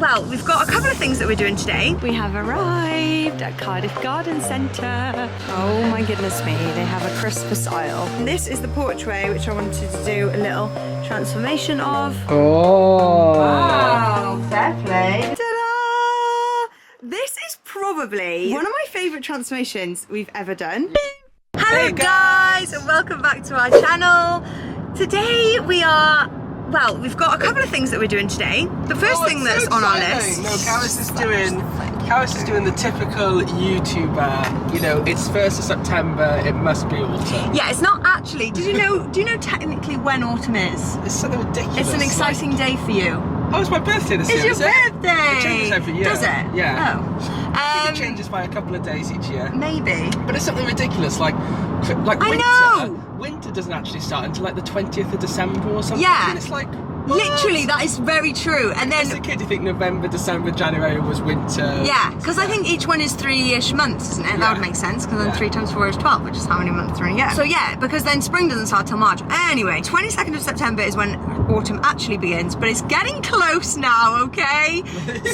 well, we've got a couple of things that we're doing today. We have arrived at Cardiff Garden Centre. Oh my goodness me, they have a Christmas aisle. And this is the porchway, which I wanted to do a little transformation of. Oh! Wow, fair play. Ta-da! This is probably one of my favourite transformations we've ever done. Hello Hey guys, and welcome back to our channel. Today we are, well, we've got a couple of things that we're doing today. The first thing that's on our list. No, Carys is doing the typical YouTuber, you know, it's 1st of September, it must be autumn. Yeah, it's not actually, do you know technically when autumn is? It's something ridiculous. It's an exciting day for you. Oh, it's my birthday this year, It's your birthday! It changes every year. Does it? Yeah. Oh. I think it changes by a couple of days each year. Maybe. But it's something ridiculous, like winter. I know! Winter doesn't actually start until like the 20th of December or something. Yeah. And it's like, literally, that is very true. And then as a kid, you think November, December, January was winter. yeah, because I think each one is 3-ish months, isn't it? That would make sense, because then 3 times 4 is 12, which is how many months are in a year. So yeah, because then spring doesn't start till March. Anyway, 22nd of September is when autumn actually begins, but it's getting close now, okay?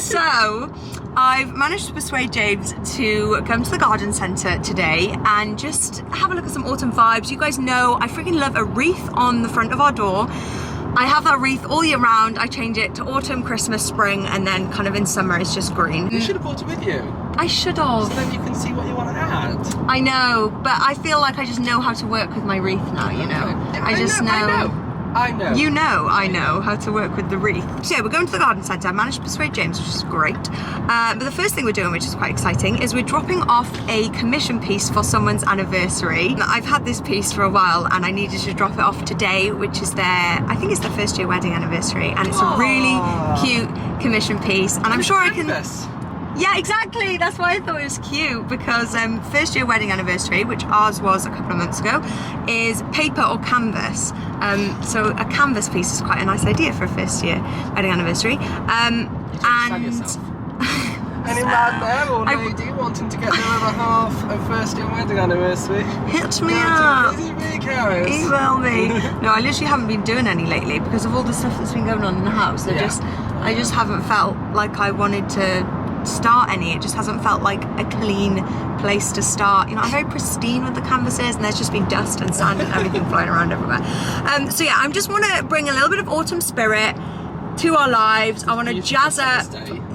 So I've managed to persuade James to come to the garden centre today and just have a look at some autumn vibes. You guys know I freaking love a wreath on the front of our door. I have that wreath all year round. I change it to autumn, Christmas, spring, and then kind of in summer it's just green. You should have brought it with you. I should have. So then you can see what you want to add. I know, but I feel like I just know how to work with my wreath now, you know. Okay. I just know. I know. You know I know how to work with the wreath. So yeah, we're going to the garden centre. I managed to persuade James, which is great. But the first thing we're doing, which is quite exciting, is we're dropping off a commission piece for someone's anniversary. I've had this piece for a while and I needed to drop it off today, which is I think it's their 1st year wedding anniversary, and it's a really cute commission piece. And I'm sure I can... Yeah, exactly. That's why I thought it was cute, because 1st year wedding anniversary, which ours was a couple of months ago, is paper or canvas. So a canvas piece is quite a nice idea for a 1st year wedding anniversary. Any man there or lady wanting to get their other half of 1st year wedding anniversary? Hit me up. Email me. No, I literally haven't been doing any lately because of all the stuff that's been going on in the house. I just haven't felt like I wanted to start any. It just hasn't felt like a clean place to start. You know, I'm very pristine with the canvases and there's just been dust and sand and everything flying around everywhere. So yeah, I just want to bring a little bit of autumn spirit to our lives. I want to jazz up.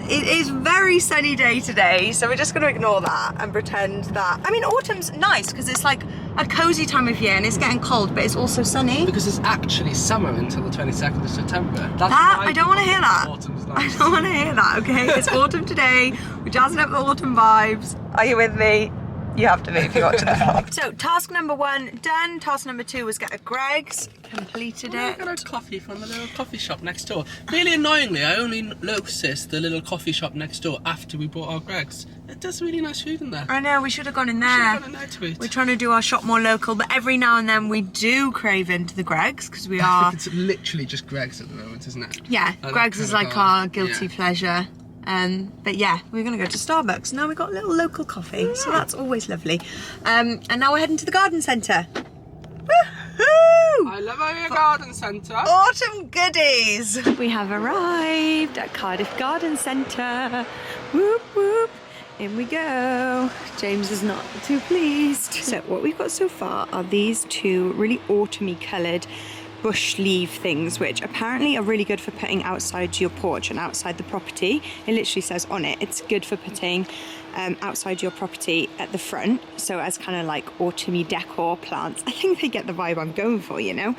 It is a very sunny day today, so we're just going to ignore that and pretend that, I mean, autumn's nice because it's like a cozy time of year and it's getting cold, but it's also sunny. Because it's actually summer until the 22nd of September. I don't want to hear that. Autumn's nice. I don't want to hear that, okay? It's autumn today. We're jazzing up the autumn vibes. Are you with me? You have to be if you got to the vlog. So task number 1 done. Task number 2 was get a Greggs. Completed it. I got a coffee from the little coffee shop next door. Really annoyingly, I only noticed the little coffee shop next door after we bought our Greggs. It does really nice food in there. I know, we should have gone in there. We're trying to do our shop more local, but every now and then we do crave into the Greggs because we are... I think it's literally just Greggs at the moment, isn't it? Yeah, Greggs is like our guilty pleasure. But yeah, we're gonna go to Starbucks. Now we've got a little local coffee, so that's always lovely. And now we're heading to the garden centre. Woohoo! I love our garden centre. Autumn goodies! We have arrived at Cardiff Garden Centre. Whoop whoop. In we go. James is not too pleased. So what we've got so far are these 2 really autumny coloured bush leaf things, which apparently are really good for putting outside your porch and outside the property. It literally says on it, it's good for putting outside your property at the front, so as kind of like autumny decor plants. I think they get the vibe I'm going for, you know.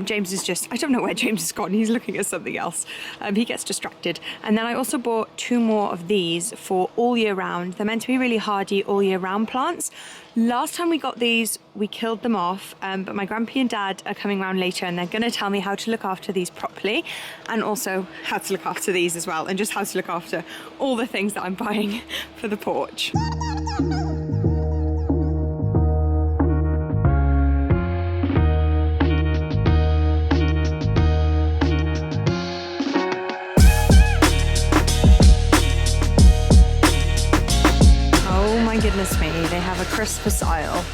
James is just, I don't know where James has gone, he's looking at something else. He gets distracted. And then I also bought 2 more of these for all year round. They're meant to be really hardy all year round plants. Last time we got these, we killed them off, but my grandpa and dad are coming around later and they're going to tell me how to look after these properly, and also how to look after these as well, and just how to look after all the things that I'm buying for the porch. Goodness me, they have a Christmas aisle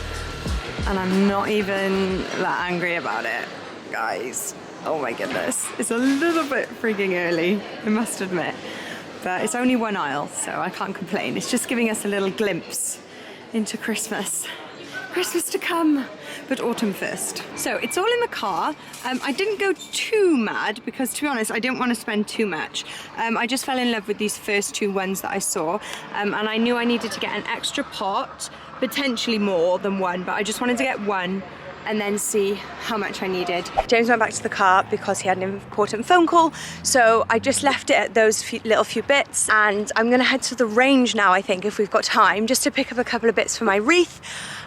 and I'm not even that angry about it, guys. Oh my goodness, it's a little bit freaking early, I must admit, but it's only one aisle, so I can't complain. It's just giving us a little glimpse into Christmas. Christmas to come, but autumn first. So it's all in the car. I didn't go too mad because, to be honest, I didn't want to spend too much. I just fell in love with these first two ones that I saw, and I knew I needed to get an extra pot, potentially more than one, but I just wanted to get one and then see how much I needed. James went back to the car because he had an important phone call, so I just left it at those little few bits, and I'm gonna head to the range now, I think, if we've got time, just to pick up a couple of bits for my wreath,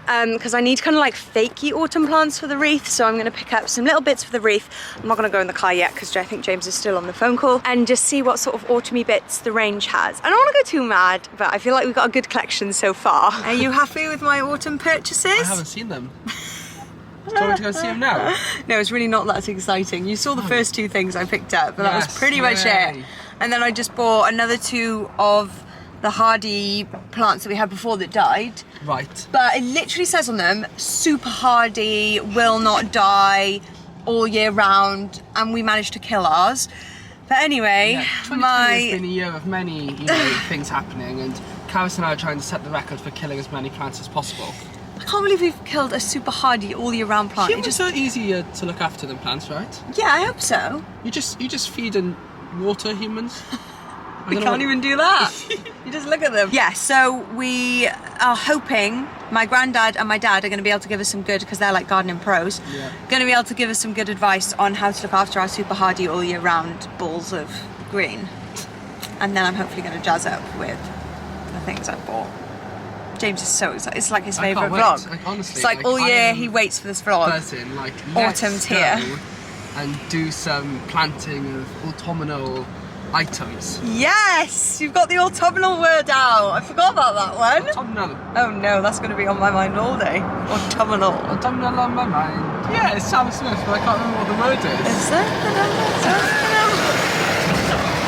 because I need kind of like fakey autumn plants for the wreath, so I'm gonna pick up some little bits for the wreath. I'm not gonna go in the car yet because I think James is still on the phone call, and just see what sort of autumny bits the range has. I don't wanna go too mad, but I feel like we've got a good collection so far. Are you happy with my autumn purchases? I haven't seen them. Do you want me to go see them now? No, it's really not that exciting. You saw the first two things I picked up, but that was pretty much it. And then I just bought another two of the hardy plants that we had before that died. Right. But it literally says on them, super hardy, will not die, all year round, and we managed to kill ours. But anyway, 2020 has been a year of many, things happening, and Carys and I are trying to set the record for killing as many plants as possible. I can't believe we've killed a super hardy all year round plant. It's just so easier to look after than plants, right? Yeah, I hope so. You just feed and water humans. We can't even do that. You just look at them. Yeah, so we are hoping my granddad and my dad are going to be able to give us some good, because they're like gardening pros, going to be able to give us some good advice on how to look after our super hardy all year round balls of green. And then I'm hopefully going to jazz up with the things I bought. James is so excited. It's like his favourite vlog. Like, honestly, it's like all year he waits for this vlog. Person, like, autumn's here. And do some planting of autumnal items. Yes! You've got the autumnal word out. I forgot about that one. Autumnal. Oh no, that's going to be on my mind all day. Autumnal. Autumnal on my mind. Yeah, it's Sam Smith, but I can't remember what the word is.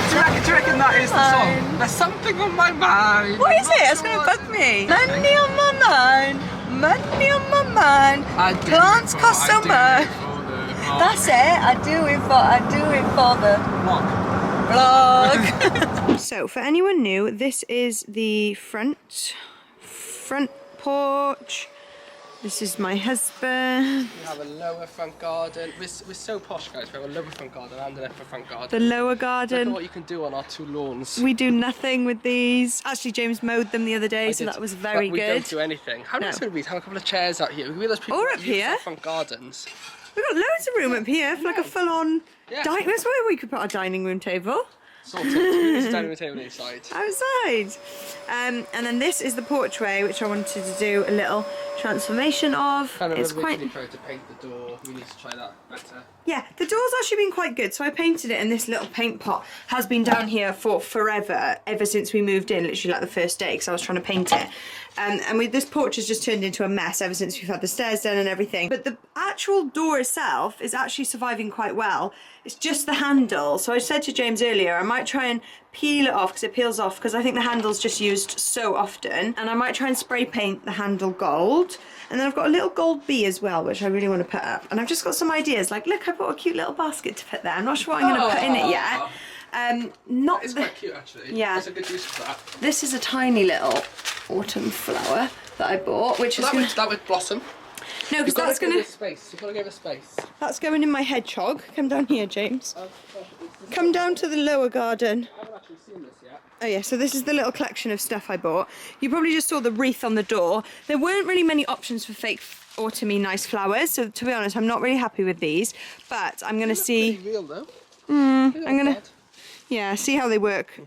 Do you reckon that is the song? There's something on my mind. What is it? It's going to bug me. Money on my mind. Money on my mind. Plants cost so much. That's it. I do it for the vlog. So for anyone new, this is the front porch. This is my husband. We have a lower front garden. We're so posh, guys. We have a lower front garden and an upper front garden. The lower garden. Look at what you can do on our two lawns. We do nothing with these. Actually, James mowed them the other day, so that was very good. We don't do anything. How nice would it be to have a couple of chairs out here? We those people or up here. Front gardens. We've got loads of room up here for like a full-on dining. That's where we could put our dining room table. Sorted. There's a dining room table inside. Outside. And then this is the porchway, which I wanted to do a little transformation of. It's quite. To paint the door. We need to try that better. Yeah, the door's actually been quite good. So I painted it, and this little paint pot has been down here for forever, ever since we moved in, literally like the first day, because I was trying to paint it. And this porch has just turned into a mess ever since we've had the stairs done and everything. But the actual door itself is actually surviving quite well. It's just the handle. So I said to James earlier, I might try and peel it off, because it peels off, because I think the handle's just used so often. And I might try and spray paint the handle gold. And then I've got a little gold bee as well, which I really want to put up. And I've just got some ideas. Like, look, I bought a cute little basket to put there. I'm not sure what I'm going to put in it yet. It's quite cute, actually. Yeah. There's a good use for that. This is a tiny little autumn flower that I bought, which is that would blossom. No, because that's going to... space. You've got to give it space. That's going in my hedgehog. Come down here, James. Come down to the lower garden. I haven't actually seen this yet. Oh yeah, so this is the little collection of stuff I bought. You probably just saw the wreath on the door. There weren't really many options for fake autumny nice flowers, so to be honest, I'm not really happy with these. But I'm going to see... Pretty real, though. I'm going to... see how they work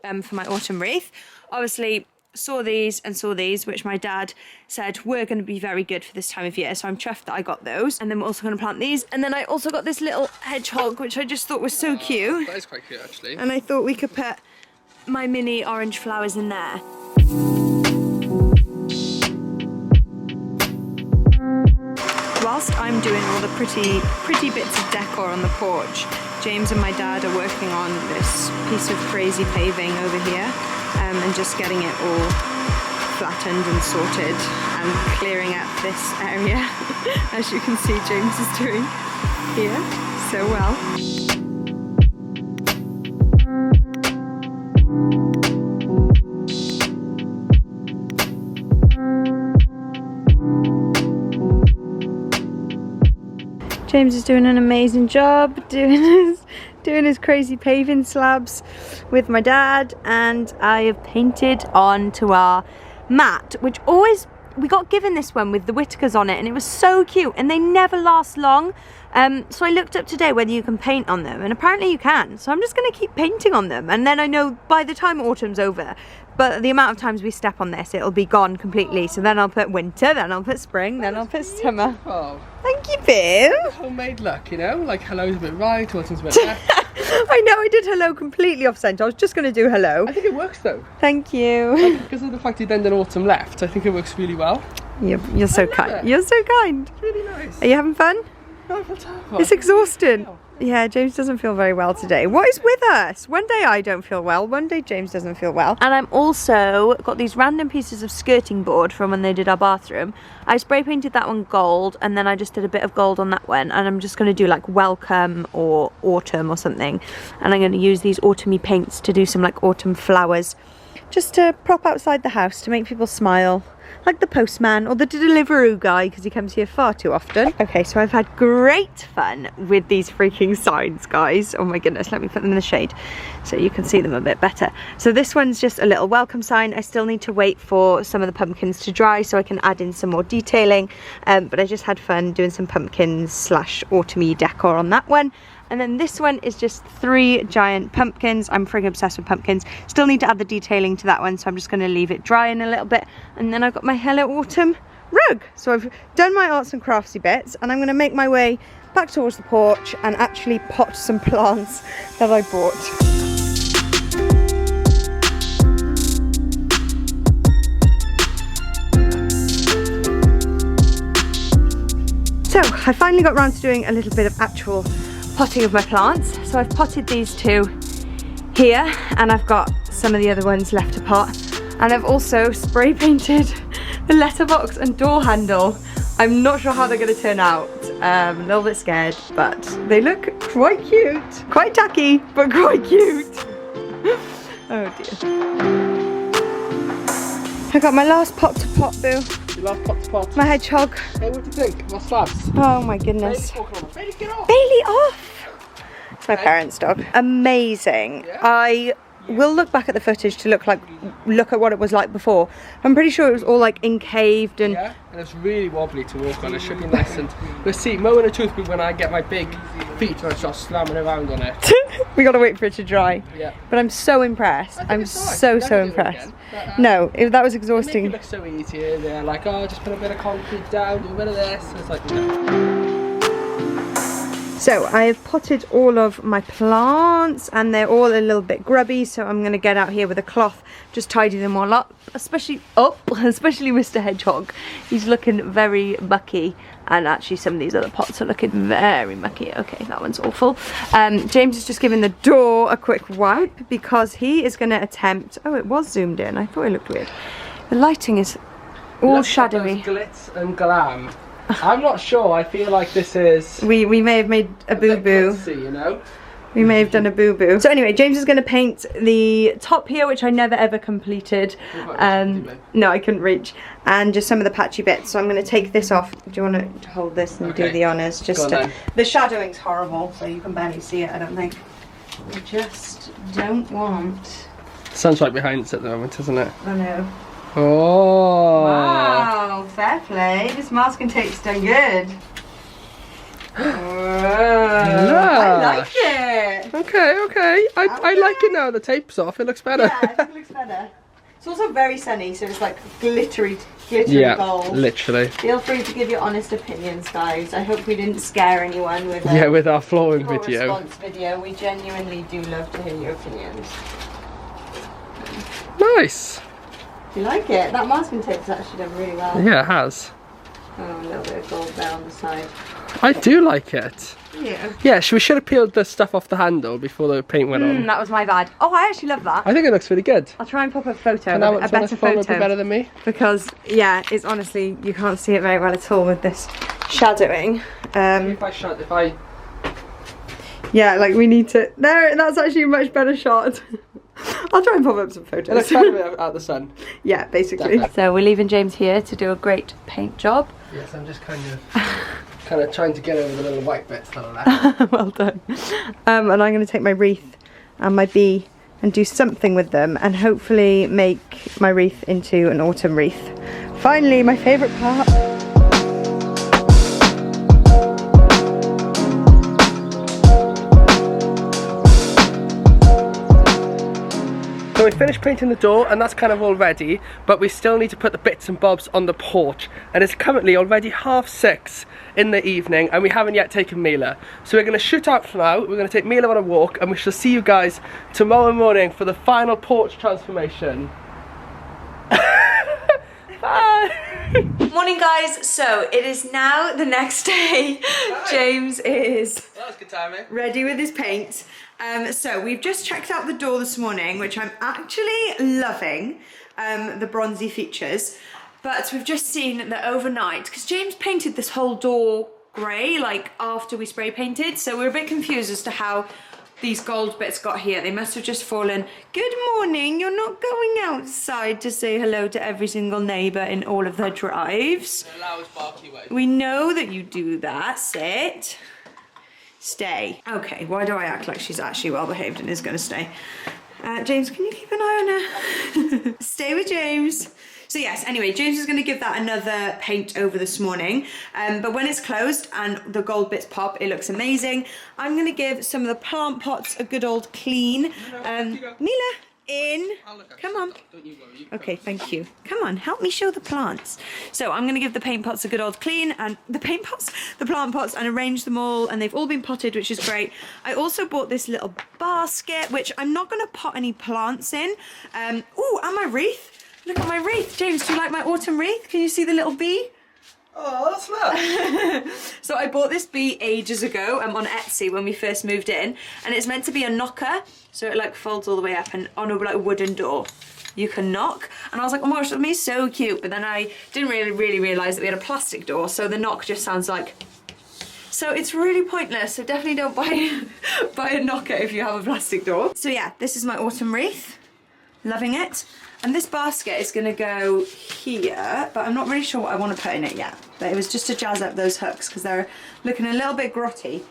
for my autumn wreath. Obviously, saw these, which my dad said were going to be very good for this time of year, so I'm chuffed that I got those. And then we're also going to plant these. And then I also got this little hedgehog, which I just thought was so cute. That is quite cute, actually. And I thought we could put my mini orange flowers in there. Whilst I'm doing all the pretty bits of decor on the porch, James and my dad are working on this piece of crazy paving over here, and just getting it all flattened and sorted and clearing up this area. As you can see, James is doing here so well. James is doing an amazing job doing his crazy paving slabs with my dad, and I have painted onto our mat, which we got given this one with the Whitakers on it, and it was so cute, and they never last long. So I looked up today whether you can paint on them, and apparently you can. So I'm just going to keep painting on them, and then I know by the time autumn's over, but the amount of times we step on this, it'll be gone completely. So then I'll put winter, then I'll put spring, then I'll put summer. Oh. Thank you, Bill. Homemade look, you know? Like hello's a bit right, autumn's a bit left. I know, I did hello completely off centre. I was just going to do hello. I think it works though. Thank you. Because of the fact you then did autumn left, I think it works really well. You're so kind. You're so kind. It's really nice. Are you having fun? No, I feel terrible. It's exhausting. Yeah, James doesn't feel very well today. What is with us? One day I don't feel well, one day James doesn't feel well. And I'm also got these random pieces of skirting board from when they did our bathroom. I spray painted that one gold, and then I just did a bit of gold on that one, and I'm just going to do like welcome or autumn or something. And I'm going to use these autumny paints to do some like autumn flowers, just to prop outside the house to make people smile. Like the postman or the Deliveroo guy, because he comes here far too often. Okay, so I've had great fun with these freaking signs, guys. Oh my goodness, let me put them in the shade so you can see them a bit better. So this one's just a little welcome sign. I still need to wait for some of the pumpkins to dry so I can add in some more detailing. But I just had fun doing some pumpkins / autumny decor on that one. And then this one is just 3 giant pumpkins. I'm freaking obsessed with pumpkins. Still need to add the detailing to that one, so I'm just going to leave it drying a little bit. And then I've got my Hello Autumn rug. So I've done my arts and craftsy bits, and I'm going to make my way back towards the porch and actually pot some plants that I bought. So I finally got around to doing a little bit of actual potting of my plants. So I've potted these 2 here, and I've got some of the other ones left to pot, and I've also spray painted the letterbox and door handle. I'm not sure how they're going to turn out. I'm a little bit scared, but they look quite cute. Quite tacky, but quite cute. Oh dear. I got my last pot to pot, Boo. Your last pot to pot. My hedgehog. Hey, what do you think? My slabs? Oh my goodness. Bailey, get off! Bailey off! It's my parents' dog. Amazing. Yeah. I will look back at the footage to look at what it was like before. I'm pretty sure it was all like encaved and yeah, and it's really wobbly to walk on. It should be nice, and let's see, mowing a toothpick when I get my big feet and I start slamming around on it. we gotta wait for it to dry. Yeah. But I'm so impressed. I'm it's nice. so Never do it impressed. again. No, that was Make exhausting. it look so easy. They're like, oh, just put a bit of concrete down, do a bit of this. It's like, no. So I have potted all of my plants, and they're all a little bit grubby, so I'm going to get out here with a cloth, just tidy them all up, especially Mr. Hedgehog. He's looking very mucky, and actually some of these other pots are looking very mucky. Okay, that one's awful. James is just giving the door a quick wipe because he is going to attempt, oh, it was zoomed in, I thought it looked weird. The lighting is all shadowy. Glitz and glam. I'm not sure. I feel like this is. We may have made a boo-boo. Glitzy, you know. We may have done a boo-boo. So anyway, James is going to paint the top here, which I never ever completed. No, I couldn't reach. And just some of the patchy bits. So I'm going to take this off. Do you want to hold this and do the honours? Just the shadowing's horrible, so you can barely see it, I don't think. I just don't want. The sun's right behind us at the moment, isn't it? I know. Oh. Wow, fair play. This masking tape's done good. I like it. Okay. I like it now. The tape's off. It looks better. Yeah, I think it looks better. It's also very sunny, so it's like glittery gold. Literally. Feel free to give your honest opinions, guys. I hope we didn't scare anyone with with our flooring video. Response video. We genuinely do love to hear your opinions. Nice. Do you like it? That masking tape's actually done really well. Yeah, it has. Oh, a little bit of gold there on the side. I do like it. Yeah. Yeah, we should have peeled the stuff off the handle before the paint went on. That was my bad. Oh, I actually love that. I think it looks really good. I'll try and pop a photo, And a better photo. Would be better than me. Because, yeah, it's honestly, you can't see it very well at all with this shadowing. If I Yeah, like we need to. There, that's actually a much better shot. I'll try and pop up some photos. it looks better out the sun. Yeah, basically. So we're leaving James here to do a great paint job. Yes, I'm just kind of Kind of trying to get over the little white bits that are left. Well done. And I'm going to take my wreath and my bee and do something with them and hopefully make my wreath into an autumn wreath. Finally, my favourite part. So we finished painting the door and that's kind of all ready, but we still need to put the bits and bobs on the porch, and it's currently already 6:30 in the evening and we haven't yet taken Mila. So we're going to shoot out for now, we're going to take Mila on a walk, and we shall see you guys tomorrow morning for the final porch transformation. Bye! Morning guys, so it is now the next day. Hi. James is That was good timing. ready with his paint. So we've just checked out the door this morning, which I'm actually loving, the bronzy features. But we've just seen that overnight, because James painted this whole door grey, like after we spray painted, so we're a bit confused as to how these gold bits got here. They must have just fallen. Good morning, you're not going outside to say hello to every single neighbour in all of their drives. The loudest barky way. We know that you do that. Sit. Stay. Okay, why do I act like she's actually well behaved and is going to stay? James, can you keep an eye on her? Stay with James. So yes, anyway, James is going to give that another paint over this morning. But when it's closed and the gold bits pop, it looks amazing. I'm going to give some of the plant pots a good old clean. Mila, in. Come on. Don't you worry. Okay, thank you. Come on, help me show the plants. So I'm going to give the paint pots a good old clean, and the plant pots, and arrange them all, and they've all been potted, which is great. I also bought this little basket, which I'm not going to pot any plants in. Ooh, and my wreath. Look at my wreath. James, do you like my autumn wreath? Can you see the little bee? Oh, that's nice. So I bought this bee ages ago on Etsy when we first moved in, and it's meant to be a knocker, so it like folds all the way up and on a like wooden door you can knock. And I was like, oh my gosh, that'd be so cute, but then I didn't really realise that we had a plastic door, so the knock just sounds like, so it's really pointless. So definitely don't buy a knocker if you have a plastic door. So yeah, this is my autumn wreath. Loving it. And this basket is going to go here, but I'm not really sure what I want to put in it yet. But it was just to jazz up those hooks because they're looking a little bit grotty.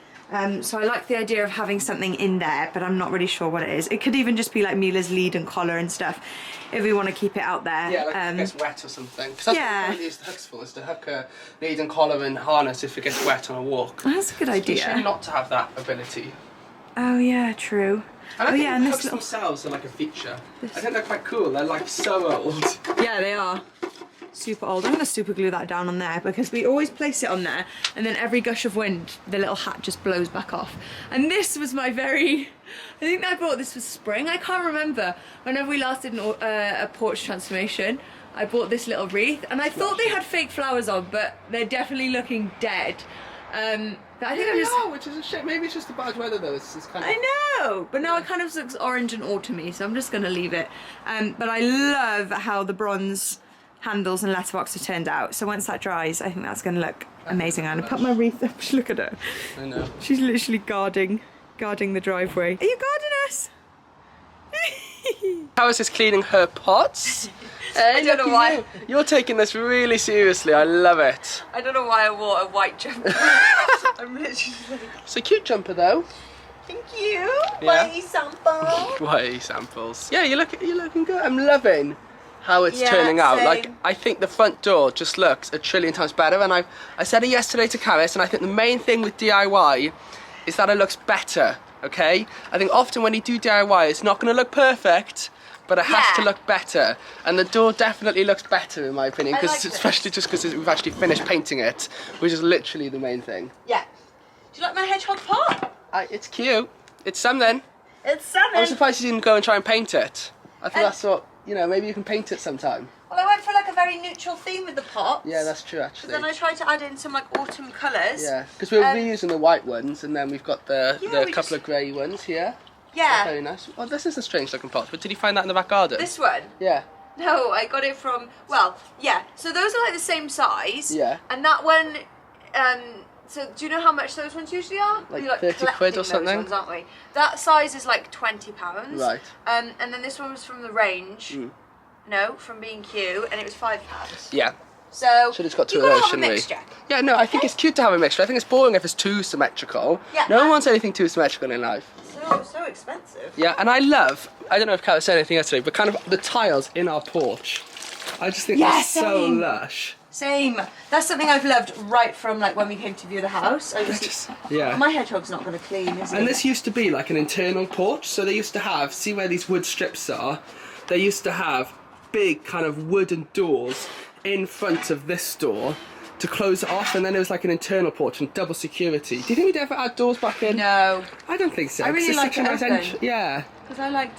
So I like the idea of having something in there, but I'm not really sure what it is. It could even just be like Mila's lead and collar and stuff, if we want to keep it out there. Yeah, like if it gets wet or something. Because that's what we use the hooks for, is to hook a lead and collar and harness if it gets wet on a walk. That's a good idea. Especially not to have that ability. Oh yeah, true. And I think and the hooks themselves are like a feature. I think they're quite cool. They're like so old. Yeah, they are. Super old. I'm going to super glue that down on there because we always place it on there, and then every gush of wind the little hat just blows back off. And this was my I think I bought this for spring. I can't remember. Whenever we last did a porch transformation, I bought this little wreath, and I thought they had fake flowers on, but they're definitely looking dead. But I think I'm just... which is a shame. Maybe it's just the bad weather though. It's kind of... I know, but now it kind of looks orange and autumny, so I'm just going to leave it. But I love how the bronze handles and letterbox have turned out. So once that dries, I think that's going to look amazing. I'm going to put my wreath up. Look at her. I know. She's literally guarding the driveway. Are you guarding us? Carys is cleaning her pots. I don't know why. You're taking this really seriously. I love it. I don't know why I wore a white jumper. I'm literally... It's a cute jumper though. Thank you. Yeah. Whitey sample. Whitey samples. Yeah, you're looking good. I'm loving how it's turning out. Same. Like, I think the front door just looks a trillion times better, and I said it yesterday to Carys, and I think the main thing with DIY is that it looks better, okay? I think often when you do DIY, it's not going to look perfect, but it has to look better, and the door definitely looks better in my opinion, because especially just because we've actually finished painting it, which is literally the main thing. Yeah. Do you like my hedgehog pot? It's cute. It's something. It's something. I'm surprised you didn't go and try and paint it. I think that's what, you know, maybe you can paint it sometime. Well, I went for like a very neutral theme with the pots. Yeah, that's true actually. But then I tried to add in some like autumn colours. Yeah, because we're reusing the white ones, and then we've got the couple of grey ones here. Yeah. Very nice. Oh, this is a strange looking pot, but did you find that in the back garden? This one? Yeah. No, I got it from, well, yeah. So those are like the same size. Yeah. And that one, so do you know how much those ones usually are? Like 30 quid or something? Those ones, aren't we? That size is like £20. Right. And then this one was from the range. No, from B&Q, and it was £5. Yeah. So Should have got two you've of got those, to have a shouldn't we? mixture. Yeah, no, I think it's cute to have a mixture. I think it's boring if it's too symmetrical. Yeah, no one wants anything too symmetrical in life. So expensive. Yeah, and I don't know if Kat said anything yesterday, but kind of the tiles in our porch. I just think they're so same. lush. Same. That's something I've loved right from like when we came to view the house. I just Yeah. My hedgehog's not going to clean, is he? And this used to be like an internal porch, so they used to have, see where these wood strips are? They used to have big kind of wooden doors in front of this door to close it off, and then it was like an internal porch and double security. Do you think we'd ever add doors back in? No. I don't think so. I really 'cause it's like such a it nice open. Yeah. Because I like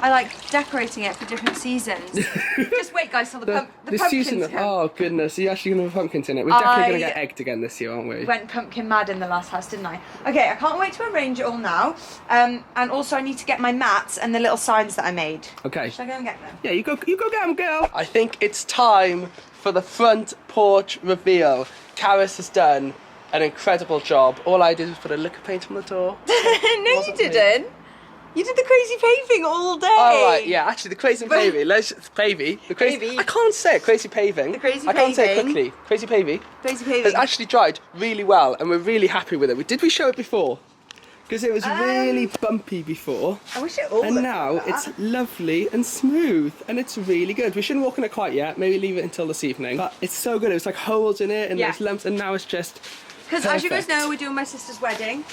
I like decorating it for different seasons. Just wait, guys, till the pumpkins season. come. Oh goodness, are you actually going to have pumpkins in it? We're definitely going to I get egged again this year, aren't we? Went pumpkin mad in the last house, didn't I? Okay, I can't wait to arrange it all now. And also I need to get my mats and the little signs that I made. Okay. Should I go and get them? Yeah, you go get them, girl. I think it's time for the front porch reveal. Carys has done an incredible job. All I did was put a lick of paint on the door. No, you didn't. You did the crazy paving all day. Oh right, yeah. Actually, the crazy paving. The crazy. Pavey. I can't say it. Crazy paving. The crazy I can't say it paving. quickly. Crazy paving. Crazy paving. It's actually dried really well, and we're really happy with it. Did we show it before? Because it was really bumpy before. I wish it all And looked now like that. it's lovely and smooth, and it's really good. We shouldn't walk on it quite yet. Maybe leave it until this evening. But it's so good. It was like holes in it, and there's lumps, and now it's just. Because as you guys perfect. know, we're doing my sister's wedding,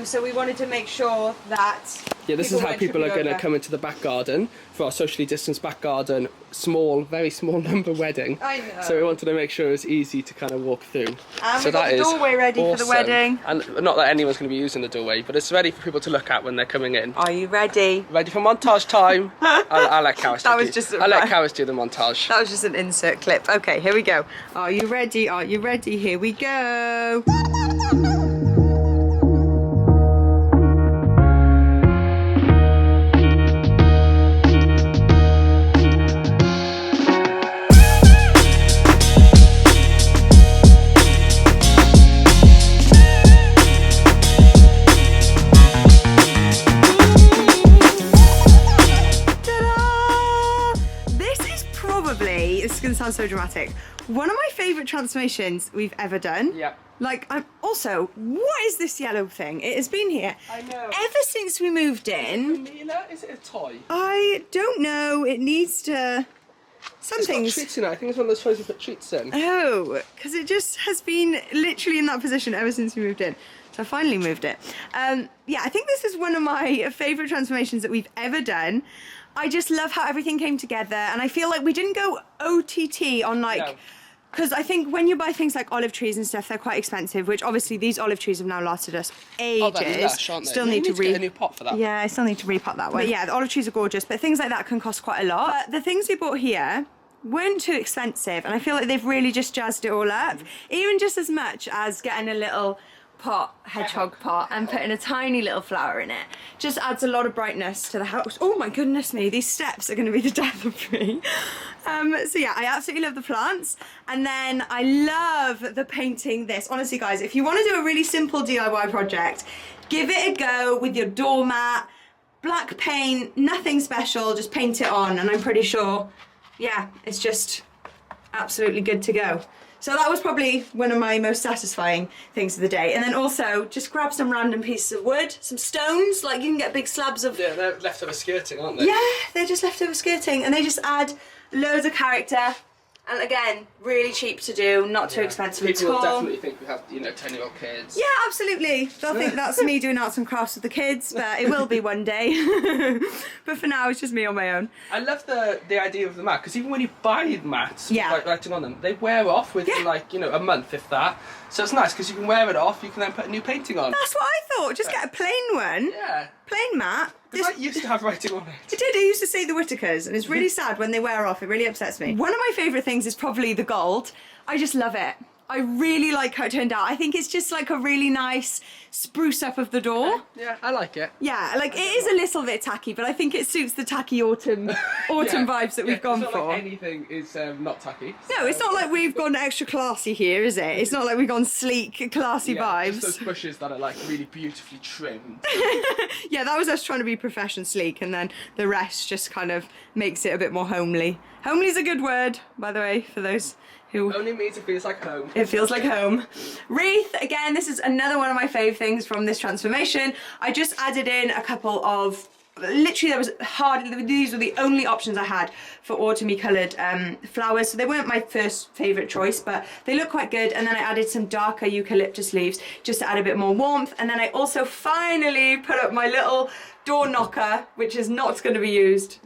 so we wanted to make sure that. Yeah, this is how weren't people are tripping going to over. come into the back garden for our socially distanced back garden, small, very small number wedding. I know. So we wanted to make sure it was easy to kind of walk through. And so we got that the is doorway ready for the awesome. wedding. And not that anyone's going to be using the doorway, but it's ready for people to look at when they're coming in. Are you ready? Ready for montage time? I'll let Carys That do was just a- I'll let Carys do the montage. That was just an insert clip. Okay, here we go. Are you ready? Are you ready? Here we go. This is going to sound so dramatic. One of my favourite transformations we've ever done. Yeah. Like, I'm also, what is this yellow thing? It has been here. I know. Ever since we moved in. Mila, is it a toy? I don't know. It needs to. Some It's got things. treats in it. I think it's one of those toys you put treats in. Oh, because it just has been literally in that position ever since we moved in. So I finally moved it. Yeah, I think this is one of my favourite transformations that we've ever done. I just love how everything came together, and I feel like we didn't go OTT on like. No. Because I think when you buy things like olive trees and stuff, they're quite expensive, which obviously these olive trees have now lasted us ages. Oh, they're lush, aren't they? Still You need to get a new pot for that. Yeah, I still need to repot that way. Yeah, the olive trees are gorgeous, but things like that can cost quite a lot. But the things we bought here weren't too expensive, and I feel like they've really just jazzed it all up. Even just as much as getting a little hedgehog pot, and putting a tiny little flower in it. Just adds a lot of brightness to the house. Oh my goodness me, these steps are going to be the death of me. So yeah, I absolutely love the plants. And then I love the painting this. Honestly guys, if you want to do a really simple DIY project, give it a go with your doormat, black paint, nothing special, just paint it on, and I'm pretty sure, yeah, it's just absolutely good to go. So that was probably one of my most satisfying things of the day. And then also, just grab some random pieces of wood, some stones, like you can get big slabs of... Yeah, they're leftover skirting, aren't they? Yeah, they're just leftover skirting, and they just add loads of character. And again, really cheap to do, not too expensive at all. People will definitely think we have, 10-year-old kids. Yeah, absolutely. They'll think that's me doing arts and crafts with the kids, but it will be one day. But for now, it's just me on my own. I love the idea of the mat, because even when you buy the mats, Yeah. like writing on them, they wear off within a month, if that. So it's nice, because you can wear it off, you can then put a new painting on. That's what I thought. Just get a plain one. Yeah. Plain mat. Because I used to have writing on it. It did. I used to say the Whitakers, and it's really sad when they wear off. It really upsets me. One of my favourite things is probably the gold. I just love it. I really like how it turned out. I think it's just like a really nice spruce up of the door. Yeah, I like it. Yeah, like it is a little bit tacky, but I think it suits the tacky autumn vibes that we've gone it's not for. Like anything is not tacky. No, it's not like we've gone extra classy here, is it? It's not like we've gone sleek, classy vibes. Just those bushes that are like really beautifully trimmed. Yeah, that was us trying to be professional sleek, and then the rest just kind of makes it a bit more homely. Homely's a good word, by the way, for those who... Only means it feels like home. It feels like home. Wreath, again, this is another one of my fave things from this transformation. I just added in a couple of... Literally, these were the only options I had for autumny coloured flowers. So they weren't my first favourite choice, but they look quite good. And then I added some darker eucalyptus leaves just to add a bit more warmth. And then I also finally put up my little door knocker, which is not going to be used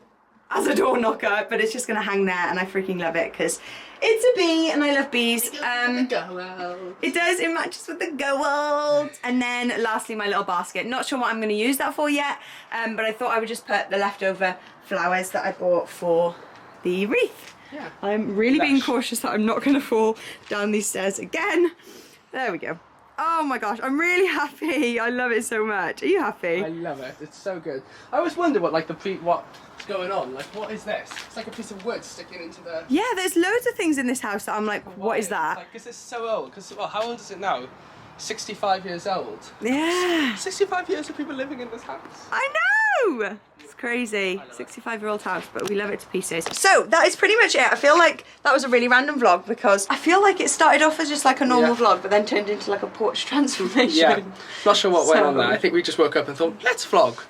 as a door knocker, but it's just going to hang there, and I freaking love it because it's a bee and I love bees. It does, it matches with the gold. And then lastly, my little basket. Not sure what I'm going to use that for yet, but I thought I would just put the leftover flowers that I bought for the wreath. Yeah. I'm really being cautious that I'm not going to fall down these stairs again. There we go. Oh my gosh, I'm really happy. I love it so much. Are you happy? I love it. It's so good. I always wonder what what's going on. Like, what is this? It's like a piece of wood sticking into the... Yeah, there's loads of things in this house that I'm like, what is that? Because it's so old. Because, well, how old is it now? 65 years old. Yeah. 65 years of people living in this house. I know! It's crazy. 65-year-old house, but we love it to pieces. So that is pretty much it. I feel like that was a really random vlog because I feel like it started off as just like a normal vlog, but then turned into like a porch transformation. Yeah. Not sure what went on there. I think we just woke up and thought, let's vlog.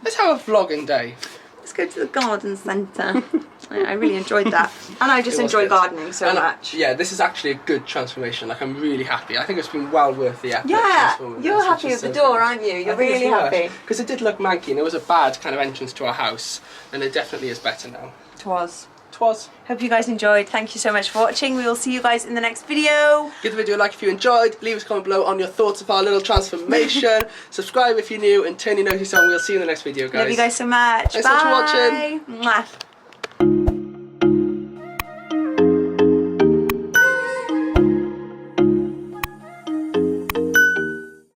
Let's have a vlogging day. Let's go to the garden centre. I really enjoyed that. And I just enjoy gardening so much. Yeah, this is actually a good transformation. Like, I'm really happy. I think it's been well worth the effort. Yeah, you're happy with the door, aren't you? You're really happy. Because it did look manky and it was a bad kind of entrance to our house. And it definitely is better now. Twas. Hope you guys enjoyed. Thank you so much for watching. We will see you guys in the next video. Give the video a like if you enjoyed. Leave us a comment below on your thoughts of our little transformation. Subscribe if you're new and turn your notice on. We'll see you in the next video, guys. Love you guys so much. Thanks so much for watching. Mwah.